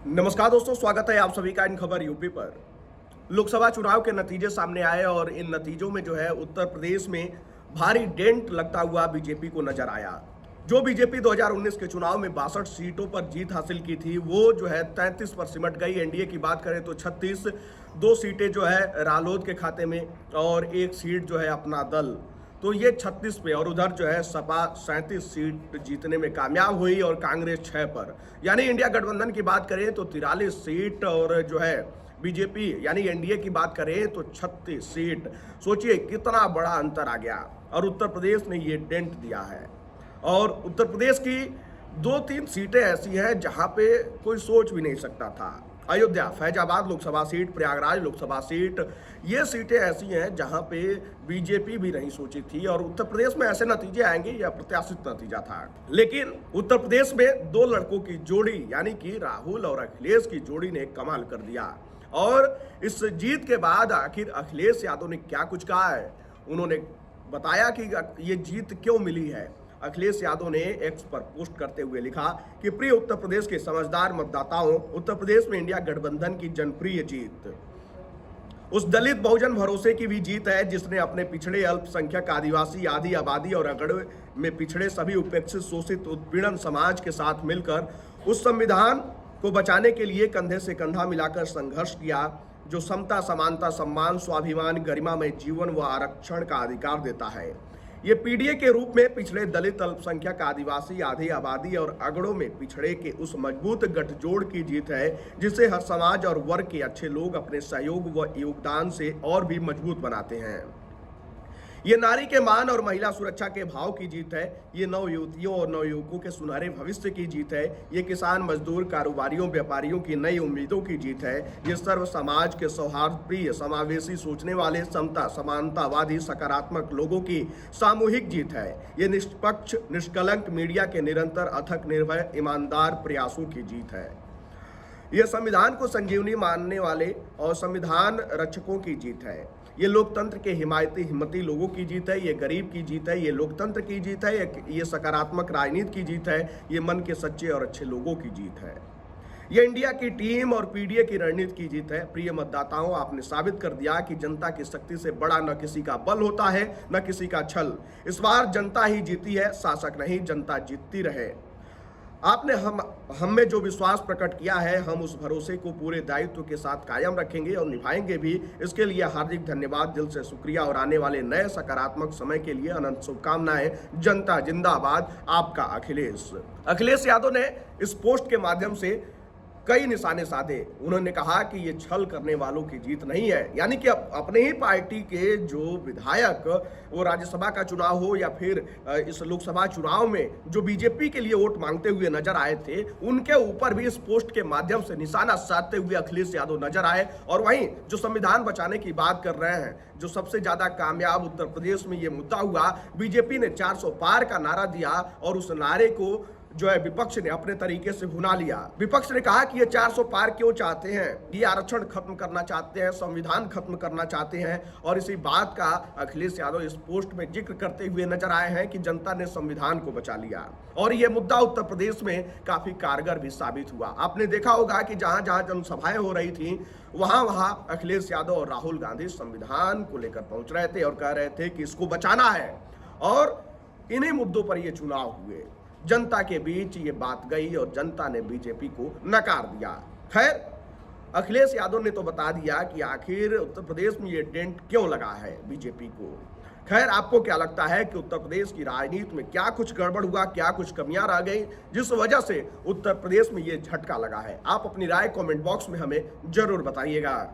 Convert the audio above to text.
नमस्कार दोस्तों, स्वागत है आप सभी का इन खबर यूपी पर। लोकसभा चुनाव के नतीजे सामने आए और इन नतीजों में जो है उत्तर प्रदेश में भारी डेंट लगता हुआ बीजेपी को नजर आया। जो बीजेपी 2019 के चुनाव में 62 सीटों पर जीत हासिल की थी वो जो है 33 पर सिमट गई। एनडीए की बात करें तो 36, 2 सीटें जो है रालोद के खाते में और 1 सीट जो है अपना दल, तो ये 36 पे। और उधर जो है सपा 37 सीट जीतने में कामयाब हुई और कांग्रेस 6 पर। यानी इंडिया गठबंधन की बात करें तो 43 सीट और जो है बीजेपी यानी एनडीए की बात करें तो 36 सीट। सोचिए कितना बड़ा अंतर आ गया और उत्तर प्रदेश ने ये डेंट दिया है। और उत्तर प्रदेश की 2-3 सीटें ऐसी हैं जहां पे कोई सोच भी नहीं सकता था। अयोध्या, फैजाबाद लोकसभा सीट, प्रयागराज लोकसभा सीट, ये सीटें ऐसी हैं जहां पे बीजेपी भी नहीं सोची थी और उत्तर प्रदेश में ऐसे नतीजे आएंगे यह प्रत्याशित नतीजा था। लेकिन उत्तर प्रदेश में 2 लड़कों की जोड़ी यानी कि राहुल और अखिलेश की जोड़ी ने कमाल कर दिया। और इस जीत के बाद आखिर अखिलेश यादव ने क्या कुछ कहा है, उन्होंने बताया कि ये जीत क्यों मिली है। अखिलेश यादव ने एक्स पर पोस्ट करते हुए लिखा कि प्रिय उत्तर प्रदेश के समझदार मतदाताओं, उत्तर प्रदेश में इंडिया गठबंधन की जनप्रिय जीत उस दलित बहुजन भरोसे की भी जीत है जिसने अपने पिछड़े, अल्पसंख्यक, आदिवासी, आदि आबादी और अगड़ में पिछड़े सभी उपेक्षित, शोषित, उत्पीड़न समाज के साथ मिलकर उस संविधान को बचाने के लिए कंधे से कंधा मिलाकर संघर्ष किया जो समता, समानता, सम्मान, स्वाभिमान, गरिमामय जीवन व आरक्षण का अधिकार देता है। ये पीडीए के रूप में पिछड़े, दलित, अल्पसंख्यक, आदिवासी, आधी आबादी और अगड़ों में पिछड़े के उस मजबूत गठजोड़ की जीत है जिसे हर समाज और वर्ग के अच्छे लोग अपने सहयोग व योगदान से और भी मजबूत बनाते हैं। ये नारी के मान और महिला सुरक्षा के भाव की जीत है। ये नव युवतियों और नव युवकों के सुनहरे भविष्य की जीत है। ये किसान, मजदूर, कारोबारियों, व्यापारियों की नई उम्मीदों की जीत है। ये सर्व समाज के सौहार्द प्रिय, समावेशी, सोचने वाले, समता, समानतावादी, सकारात्मक लोगों की सामूहिक जीत है। ये निष्पक्ष, निष्कलंक मीडिया के निरंतर, अथक, निर्भय, ईमानदार प्रयासों की जीत है। यह संविधान को संजीवनी मानने वाले और संविधान रक्षकों की जीत है। ये लोकतंत्र के हिमायती, हिम्मती लोगों की जीत है। ये गरीब की जीत है। ये लोकतंत्र की जीत है। ये सकारात्मक राजनीति की जीत है। ये मन के सच्चे और अच्छे लोगों की जीत है। ये इंडिया की टीम और पीडीए की रणनीति की जीत है। प्रिय मतदाताओं, आपने साबित कर दिया कि जनता की शक्ति से बड़ा न किसी का बल होता है न किसी का छल। इस बार जनता ही जीती है, शासक नहीं, जनता जीतती रहे। आपने हम में जो विश्वास प्रकट किया है, हम उस भरोसे को पूरे दायित्व के साथ कायम रखेंगे और निभाएंगे भी। इसके लिए हार्दिक धन्यवाद, दिल से शुक्रिया और आने वाले नए सकारात्मक समय के लिए अनंत शुभकामनाएं। जनता जिंदाबाद, आपका अखिलेश। अखिलेश यादव ने इस पोस्ट के माध्यम से कई निशाने साधे। उन्होंने कहा कि ये छल करने वालों की जीत नहीं है, यानी कि अपने ही पार्टी के जो विधायक, वो राज्यसभा का चुनाव हो या फिर इस लोकसभा चुनाव में जो बीजेपी के लिए वोट मांगते हुए नजर आए थे, उनके ऊपर भी इस पोस्ट के माध्यम से निशाना साधते हुए अखिलेश यादव नजर आए। और वहीं जो संविधान बचाने की बात कर रहे हैं, जो सबसे ज्यादा कामयाब उत्तर प्रदेश में ये मुद्दा हुआ, बीजेपी ने 400 पार का नारा दिया और उस नारे को जो है विपक्ष ने अपने तरीके से भुना लिया। विपक्ष ने कहा कि ये 400 पार क्यों चाहते हैं, ये आरक्षण खत्म करना चाहते हैं, संविधान खत्म करना चाहते हैं। और इसी बात का अखिलेश यादव इस पोस्ट में जिक्र करते हुए नजर आए हैं कि जनता ने संविधान को बचा लिया और ये मुद्दा उत्तर प्रदेश में काफी कारगर भी साबित हुआ। आपने देखा होगा कि जहां जहां जनसभाएं हो रही थी वहां वहां अखिलेश यादव और राहुल गांधी संविधान को लेकर पहुंच रहे थे और कह रहे थे कि इसको बचाना है। और इन्हीं मुद्दों पर ये चुनाव हुए। जनता के बीच ये बात गई और जनता ने बीजेपी को नकार दिया। खैर, अखिलेश यादव ने तो बता दिया कि आखिर उत्तर प्रदेश में ये डेंट क्यों लगा है बीजेपी को। खैर, आपको क्या लगता है कि उत्तर प्रदेश की राजनीति में क्या कुछ गड़बड़ हुआ, क्या कुछ कमियां रह गई जिस वजह से उत्तर प्रदेश में ये झटका लगा है? आप अपनी राय कमेंट बॉक्स में हमें जरूर बताइएगा।